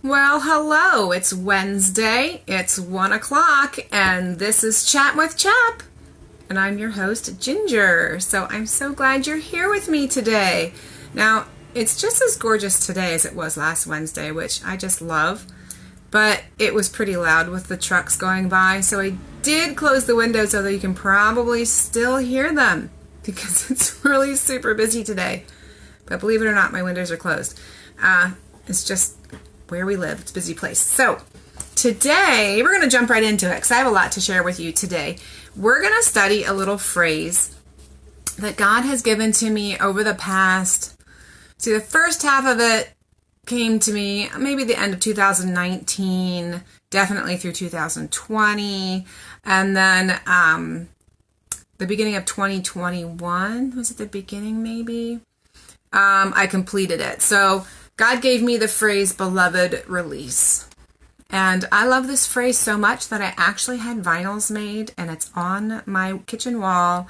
Well, hello. It's Wednesday. It's 1 o'clock, and this is Chat with CHAP. And I'm your host, Ginger. So I'm so glad you're here with me today. Now, it's just as gorgeous today as it was last Wednesday, which I just love. But it was pretty loud with the trucks going by, so I did close the windows, although you can probably still hear them because it's really super busy today. But believe it or not, my windows are closed. It's just where we live. It's a busy place. So today we're going to jump right into it because I have a lot to share with you today. We're going to study a little phrase that God has given to me over the past. See, the first half of it came to me maybe the end of 2019, definitely through 2020, and then the beginning of 2021. Was it the beginning maybe? I completed it. So God gave me the phrase beloved release. And I love this phrase so much that I actually had vinyls made, and it's on my kitchen wall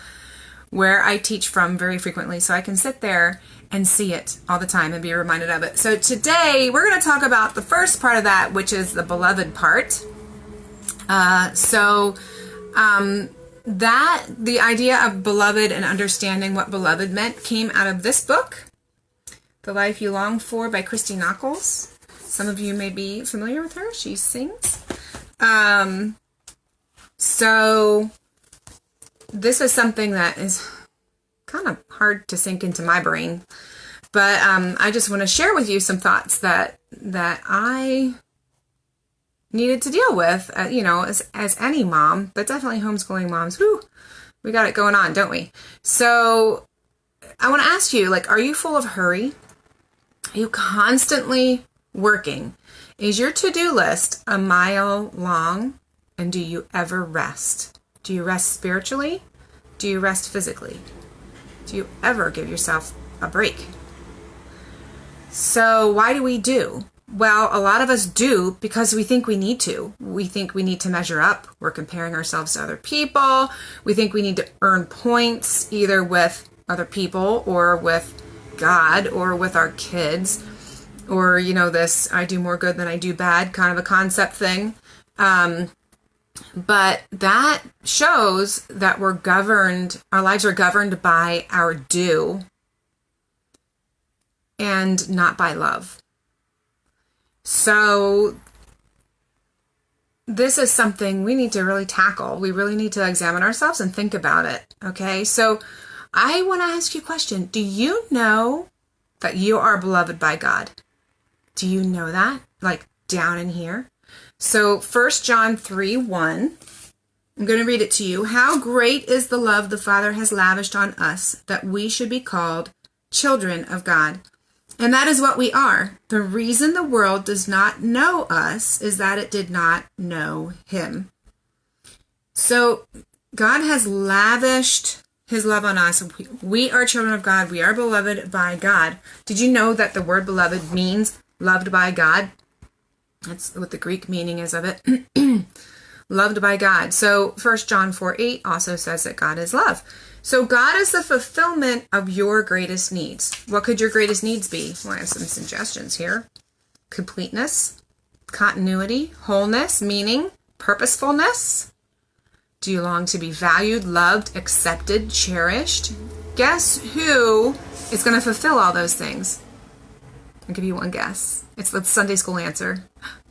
where I teach from very frequently, so I can sit there and see it all the time and be reminded of it. So today we're going to talk about the first part of that, which is the beloved part. That the idea of beloved and understanding what beloved meant came out of this book, The Life You Long For by Christy Nockels. Some of you may be familiar with her. She sings. So this is something that is kind of hard to sink into my brain. But I just want to share with you some thoughts that I needed to deal with, as any mom, but definitely homeschooling moms. Whew, we got it going on, don't we? So I want to ask you, are you full of hurry? Are you constantly working? Is your to-do list a mile long? And do you ever rest? Do you rest spiritually? Do you rest physically? Do you ever give yourself a break? So why do we do? Well, a lot of us do because we think we need to. We think we need to measure up. We're comparing ourselves to other people. We think we need to earn points either with other people or with God or with our kids, or this I do more good than I do bad kind of a concept thing. But that shows that our lives are governed by our do and not by love. So this is something we need to really tackle. We really need to examine ourselves and think about it. Okay, so I want to ask you a question. Do you know that you are beloved by God? Do you know that? Down in here? So 1 John 3:1, I'm going to read it to you. How great is the love the Father has lavished on us that we should be called children of God. And that is what we are. The reason the world does not know us is that it did not know him. So God has lavished his love on us. We are children of God. We are beloved by God. Did you know that the word beloved means loved by God? That's what the Greek meaning is of it. Loved by God. So 1 John 4:8 also says that God is love. So God is the fulfillment of your greatest needs. What could your greatest needs be? Well, I have some suggestions here. Completeness, continuity, wholeness, meaning, purposefulness. Do you long to be valued, loved, accepted, cherished? Guess who is going to fulfill all those things? I'll give you one guess. It's the Sunday school answer.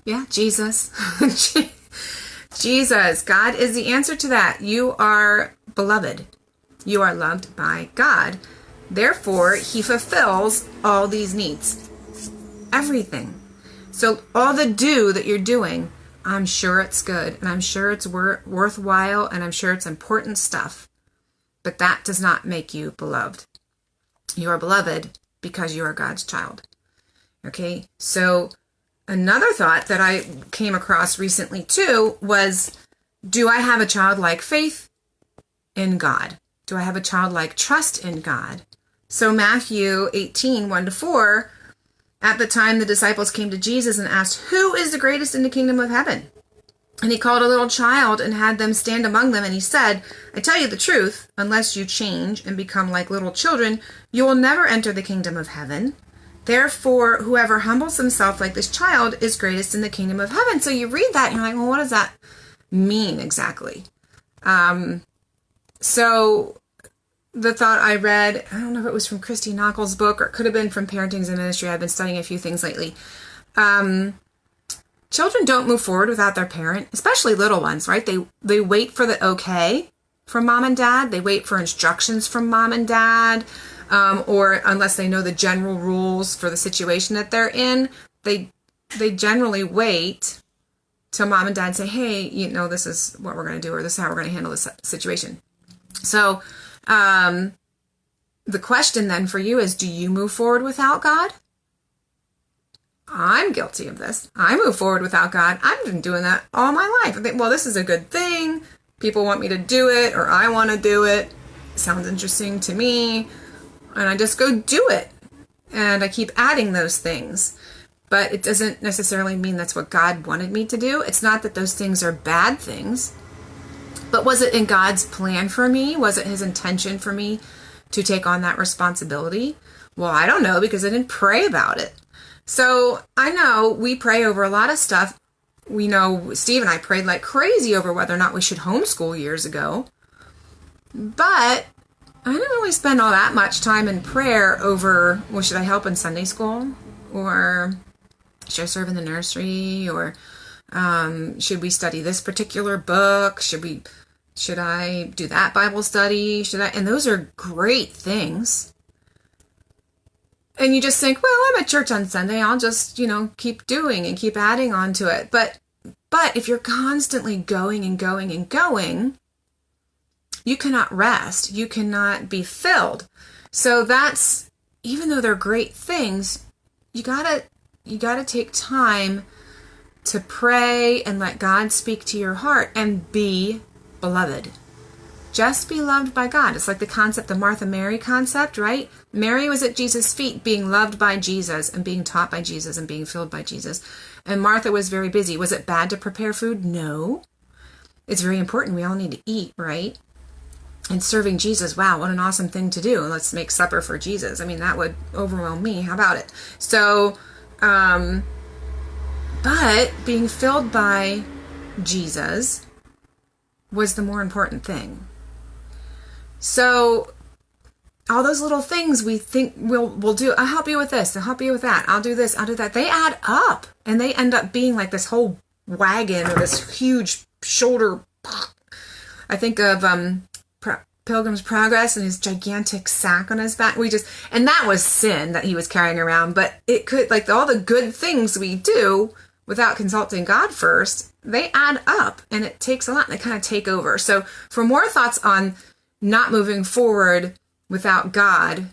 Yeah, Jesus. Jesus. God is the answer to that. You are beloved. You are loved by God. Therefore, he fulfills all these needs. Everything. So all the do that you're doing, I'm sure it's good, and I'm sure it's worthwhile, and I'm sure it's important stuff. But that does not make you beloved. You are beloved because you are God's child. Okay, so another thought that I came across recently too was, do I have a childlike faith in God? Do I have a childlike trust in God? So Matthew 18:1-4, at the time the disciples came to Jesus and asked, who is the greatest in the kingdom of heaven? And he called a little child and had them stand among them, and he said, I tell you the truth, unless you change and become like little children, you will never enter the kingdom of heaven. Therefore, whoever humbles himself like this child is greatest in the kingdom of heaven. So you read that and you're like, well, what does that mean exactly? So the thought I read, I don't know if it was from Christy Knockel's book or it could have been from Parenting as a Ministry. I've been studying a few things lately. Children don't move forward without their parent, especially little ones, right? They wait for the okay from mom and dad. They wait for instructions from mom and dad, or unless they know the general rules for the situation that they're in, they generally wait till mom and dad say, hey, this is what we're going to do, or this is how we're going to handle this situation. So the question then for you is, do you move forward without God? I'm guilty of this. I move forward without God. I've been doing that all my life. I think, well, this is a good thing. People want me to do it, or I want to do it. It sounds interesting to me. And I just go do it. And I keep adding those things. But it doesn't necessarily mean that's what God wanted me to do. It's not that those things are bad things. But was it in God's plan for me? Was it his intention for me to take on that responsibility? Well, I don't know, because I didn't pray about it. So I know we pray over a lot of stuff. We know Steve and I prayed like crazy over whether or not we should homeschool years ago. But I didn't really spend all that much time in prayer over, well, should I help in Sunday school? Or should I serve in the nursery? Or should we study this particular book? Should I do that Bible study? And those are great things. And you just think, well, I'm at church on Sunday. I'll just, keep doing and keep adding on to it. But if you're constantly going and going and going, you cannot rest. You cannot be filled. So that's, even though they're great things, you gotta take time to pray and let God speak to your heart and be beloved. Just be loved by God. It's like the concept, the Martha Mary concept, right? Mary was at Jesus' feet being loved by Jesus and being taught by Jesus and being filled by Jesus. And Martha was very busy. Was it bad to prepare food? No. It's very important. We all need to eat, right? And serving Jesus, wow, what an awesome thing to do. Let's make supper for Jesus. I mean, that would overwhelm me. How about it? So, but being filled by Jesus was the more important thing. So all those little things we think we'll do, I'll help you with this, I'll help you with that, I'll do this, I'll do that, they add up and they end up being like this whole wagon or this huge shoulder. I think of Pilgrim's Progress and his gigantic sack on his back. And that was sin that he was carrying around, but it could, like all the good things we do without consulting God first, they add up and it takes a lot and they kind of take over. So for more thoughts on not moving forward without God,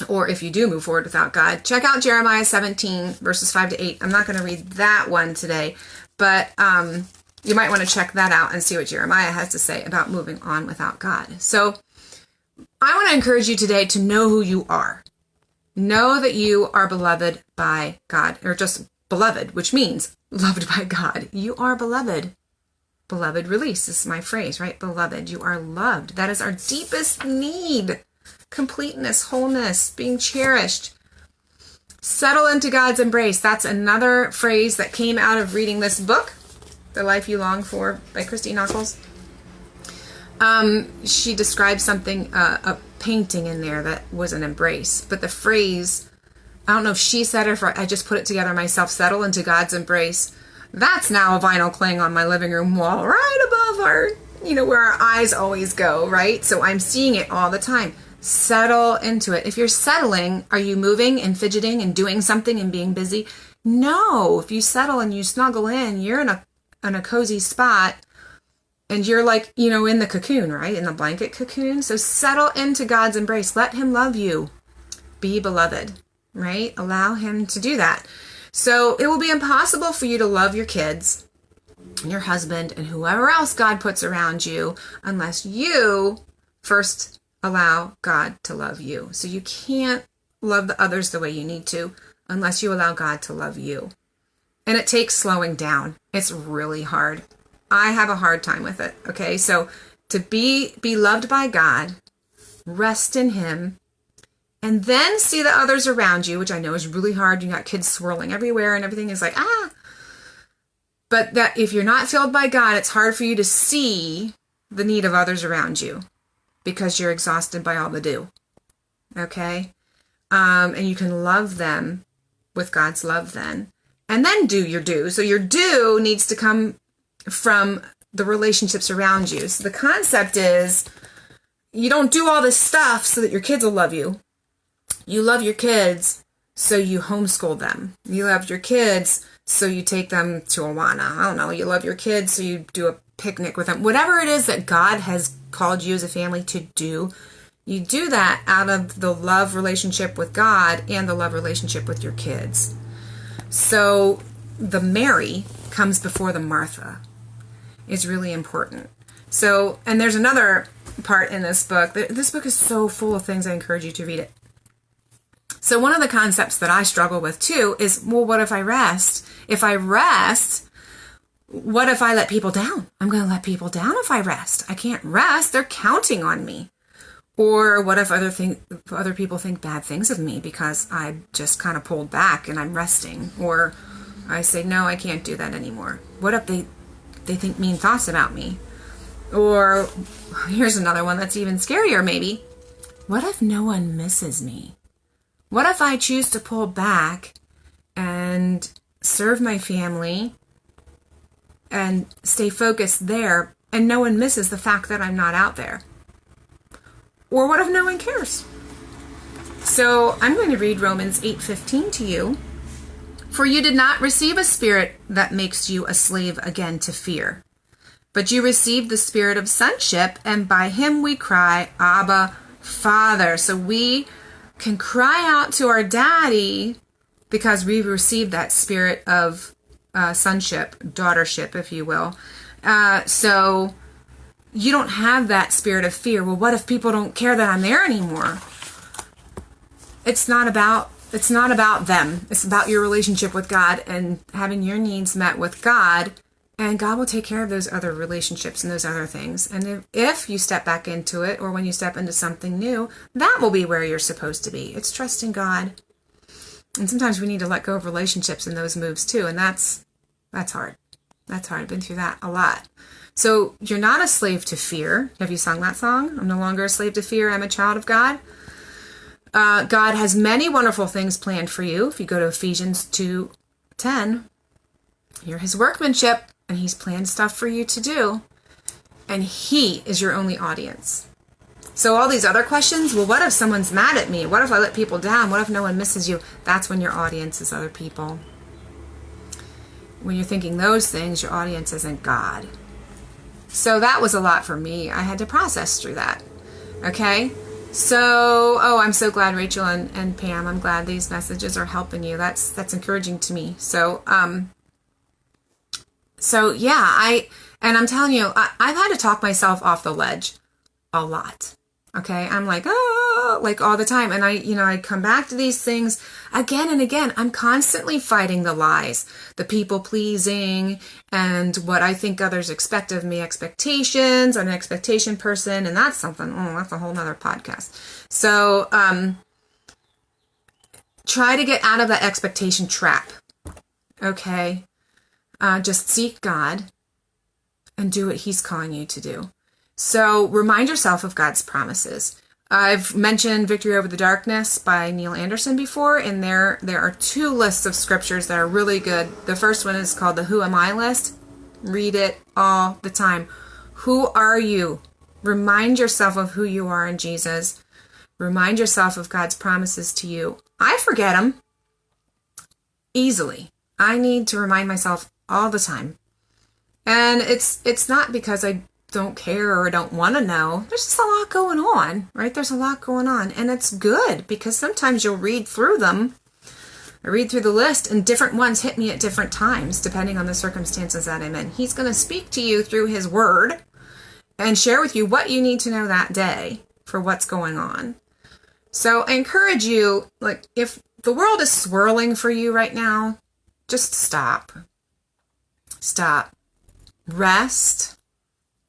or if you do move forward without God, check out Jeremiah 17 verses 5-8. I'm not going to read that one today, but you might want to check that out and see what Jeremiah has to say about moving on without God. So I want to encourage you today to know who you are. Know that you are beloved by God, or just beloved, which means loved by God. You are beloved. Beloved release. This is my phrase, right? Beloved, you are loved. That is our deepest need. Completeness, wholeness, being cherished. Settle into God's embrace. That's another phrase that came out of reading this book, The Life You Long For by Christy Nockels. She described something, a painting in there that was an embrace. But the phrase, I don't know if she said it or I just put it together myself, settle into God's embrace. That's now a vinyl cling on my living room wall right above our, where our eyes always go, right? So I'm seeing it all the time. Settle into it. If you're settling, are you moving and fidgeting and doing something and being busy? No. If you settle and you snuggle in, you're in a cozy spot and you're like, in the cocoon, right? In the blanket cocoon. So settle into God's embrace. Let him love you. Be beloved, right? Allow him to do that. So it will be impossible for you to love your kids, your husband, and whoever else God puts around you unless you first allow God to love you. So you can't love the others the way you need to unless you allow God to love you. And it takes slowing down. It's really hard. I have a hard time with it. Okay. So to be loved by God, rest in him, and then see the others around you, which I know is really hard. You got kids swirling everywhere and everything is like, ah. But that if you're not filled by God, it's hard for you to see the need of others around you because you're exhausted by all the do. Okay? And you can love them with God's love then. And then do your do. So your do needs to come from the relationships around you. So the concept is you don't do all this stuff so that your kids will love you. You love your kids so you homeschool them. You love your kids so you take them to Awana. I don't know. You love your kids so you do a picnic with them. Whatever it is that God has called you as a family to do, you do that out of the love relationship with God and the love relationship with your kids. So the Mary comes before the Martha. It's really important. So, and there's another part in this book. This book is so full of things. I encourage you to read it. So one of the concepts that I struggle with too is, well, what if I rest? If I rest, what if I let people down? I'm going to let people down if I rest. I can't rest. They're counting on me. Or what if other people think bad things of me because I just kind of pulled back and I'm resting? Or I say, no, I can't do that anymore. What if they think mean thoughts about me? Or here's another one that's even scarier maybe. What if no one misses me? What if I choose to pull back and serve my family and stay focused there and no one misses the fact that I'm not out there? Or what if no one cares? So I'm going to read Romans 8:15 to you. For you did not receive a spirit that makes you a slave again to fear, but you received the spirit of sonship, and by him we cry, Abba, Father. So we can cry out to our daddy because we've received that spirit of sonship, daughtership, if you will. So you don't have that spirit of fear. Well, what if people don't care that I'm there anymore? It's not about them. It's about your relationship with God and having your needs met with God. And God will take care of those other relationships and those other things. And if you step back into it, or when you step into something new, that will be where you're supposed to be. It's trusting God. And sometimes we need to let go of relationships in those moves too. And that's hard. That's hard. I've been through that a lot. So you're not a slave to fear. Have you sung that song? I'm no longer a slave to fear. I'm a child of God. God has many wonderful things planned for you. If you go to Ephesians 2:10, you're his workmanship. And he's planned stuff for you to do. And he is your only audience. So all these other questions, well, what if someone's mad at me? What if I let people down? What if no one misses you? That's when your audience is other people. When you're thinking those things, your audience isn't God. So that was a lot for me. I had to process through that. Okay? So, I'm so glad, Rachel and Pam. I'm glad these messages are helping you. That's encouraging to me. So yeah, I'm telling you, I've had to talk myself off the ledge a lot. Okay. I'm like, like all the time. And I come back to these things again and again. I'm constantly fighting the lies, the people pleasing and what I think others expect of me, expectations. I'm an expectation person. And that's something, that's a whole nother podcast. So, try to get out of that expectation trap. Okay. Just seek God and do what he's calling you to do. So remind yourself of God's promises. I've mentioned Victory Over the Darkness by Neil Anderson before, and there are 2 lists of scriptures that are really good. The first one is called the Who Am I list. Read it all the time. Who are you? Remind yourself of who you are in Jesus. Remind yourself of God's promises to you. I forget them easily. I need to remind myself all the time. And it's not because I don't care or don't want to know. There's just a lot going on, right? There's a lot going on. And it's good because sometimes you'll read through them. I read through the list and different ones hit me at different times, depending on the circumstances that I'm in. He's going to speak to you through his word and share with you what you need to know that day for what's going on. So I encourage you, like, if the world is swirling for you right now, just stop. Stop. Rest.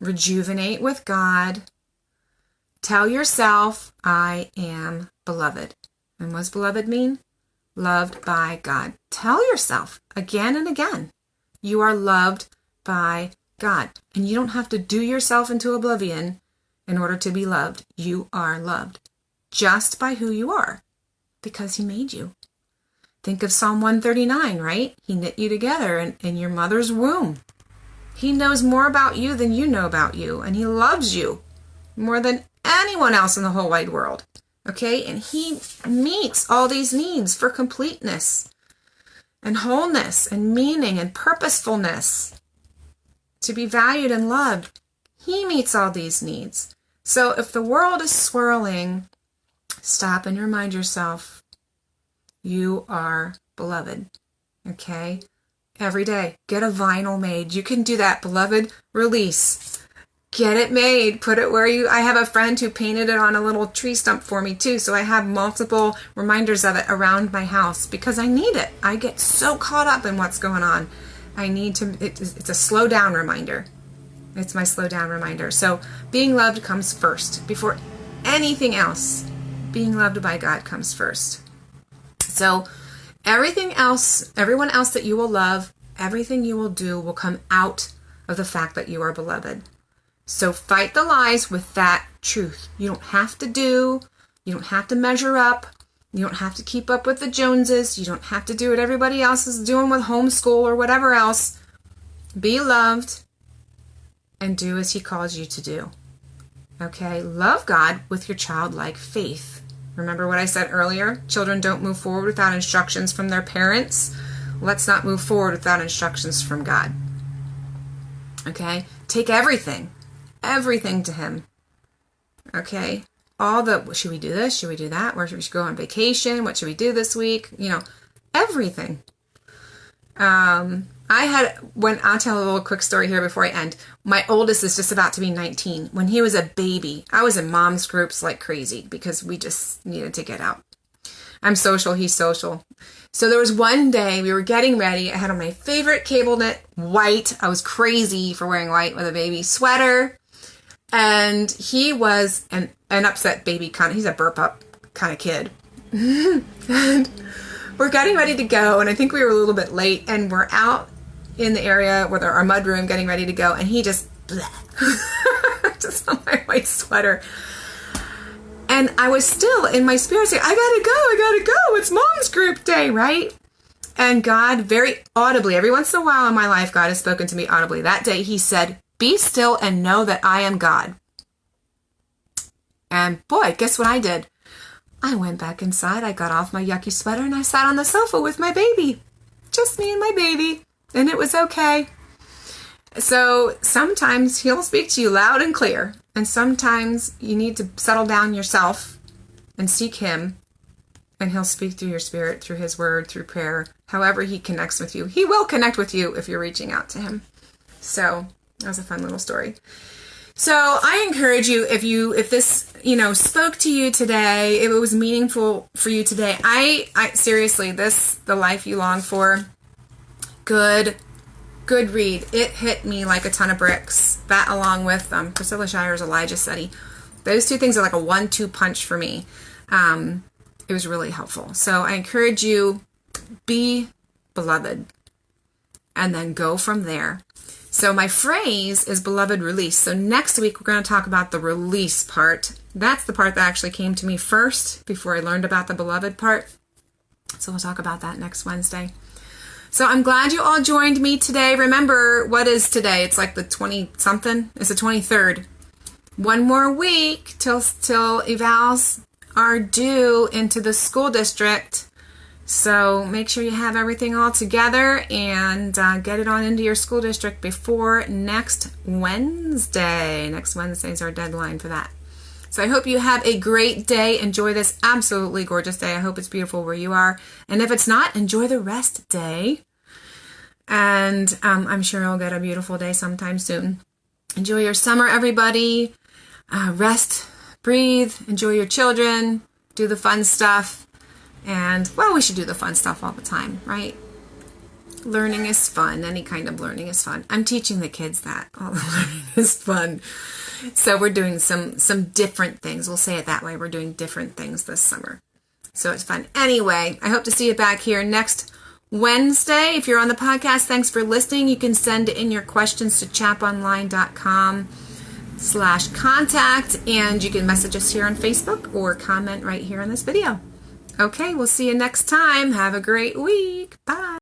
Rejuvenate with God. Tell yourself, I am beloved. And what's beloved mean? Loved by God. Tell yourself again and again, you are loved by God. And you don't have to do yourself into oblivion in order to be loved. You are loved just by who you are because he made you. Think of Psalm 139, right? He knit you together in your mother's womb. He knows more about you than you know about you, and he loves you more than anyone else in the whole wide world. Okay? And he meets all these needs for completeness and wholeness and meaning and purposefulness, to be valued and loved. He meets all these needs. So if the world is swirling, stop and remind yourself, you are beloved. Okay? Every day, get a vinyl made. You can do that, beloved release. Get it made. Put it where I have a friend who painted it on a little tree stump for me too. So I have multiple reminders of it around my house because I need it. I get so caught up in what's going on. I need to, it's a slow down reminder. It's my slow down reminder. So being loved comes first. Before anything else, being loved by God comes first. So everything else, everyone else that you will love, everything you will do will come out of the fact that you are beloved. So fight the lies with that truth. You don't have to do, you don't have to measure up, you don't have to keep up with the Joneses, you don't have to do what everybody else is doing with homeschool or whatever else. Be loved and do as he calls you to do. Okay? Love God with your childlike faith. Remember what I said earlier? Children don't move forward without instructions from their parents. Let's not move forward without instructions from God. Okay? Take everything to him. Okay? Should we do this? Should we do that? Where should we go on vacation? What should we do this week? Everything. I'll tell a little quick story here before I end. My oldest is just about to be 19. When he was a baby, I was in mom's groups like crazy because we just needed to get out. I'm social, he's social. So there was one day we were getting ready. I had on my favorite cable knit white. I was crazy for wearing white with a baby sweater. And he was an upset baby he's a burp up kind of kid. And we're getting ready to go. And I think we were a little bit late and we're out in the area with our mud room getting ready to go. And he just on my white sweater. And I was still in my spirit saying, I gotta go. It's mom's group day, right? And God very audibly, every once in a while in my life, God has spoken to me audibly. That day he said, be still and know that I am God. And boy, guess what I did? I went back inside, I got off my yucky sweater, and I sat on the sofa with my baby. Just me and my baby. And it was okay. So sometimes he'll speak to you loud and clear. And sometimes you need to settle down yourself and seek him. And he'll speak through your spirit, through his word, through prayer, however he connects with you. He will connect with you if you're reaching out to him. So that was a fun little story. So I encourage you, if this, spoke to you today, if it was meaningful for you today, I seriously, the life you long for, good read. It hit me like a ton of bricks. That along with Priscilla Shire's Elijah study. Those two things are like a 1-2 punch for me. It was really helpful. So I encourage you, be beloved, and then go from there. So my phrase is beloved release. So next week, we're going to talk about the release part. That's the part that actually came to me first before I learned about the beloved part. So we'll talk about that next Wednesday. So I'm glad you all joined me today. Remember, what is today? It's like the 20-something. It's the 23rd. One more week till evals are due into the school district. So make sure you have everything all together and get it on into your school district before next Wednesday. Next Wednesday is our deadline for that. So I hope you have a great day. Enjoy this absolutely gorgeous day. I hope it's beautiful where you are. And if it's not, enjoy the rest day. And I'm sure you'll get a beautiful day sometime soon. Enjoy your summer, everybody. Rest, breathe, enjoy your children, do the fun stuff. And, well, we should do the fun stuff all the time, right? Learning is fun. Any kind of learning is fun. I'm teaching the kids that. All the learning is fun. So we're doing some different things. We'll say it that way. We're doing different things this summer. So it's fun. Anyway, I hope to see you back here next Wednesday. If you're on the podcast, thanks for listening. You can send in your questions to chaponline.com/contact, and you can message us here on Facebook or comment right here on this video. Okay, we'll see you next time. Have a great week. Bye.